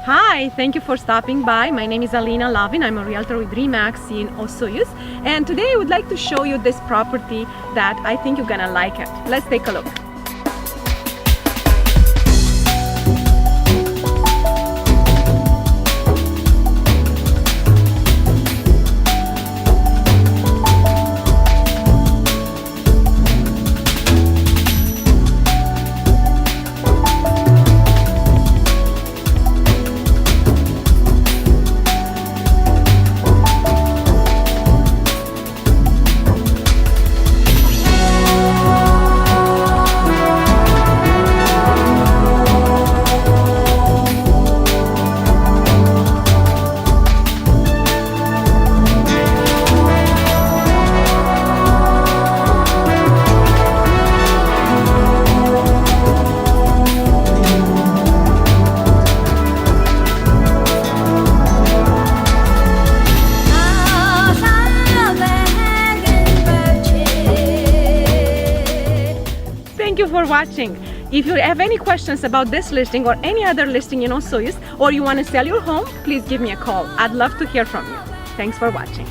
Hi, thank you for stopping by. My name is Alina Lovin. I'm a realtor with RE/MAX in Osoyoos, and today I would like to show you this property that I think you're gonna like it. Let's take a look. Thank you for watching. If you have any questions about this listing or any other listing in Osoyoos, or you want to sell your home, please give me a call. I'd love to hear from you. Thanks for watching.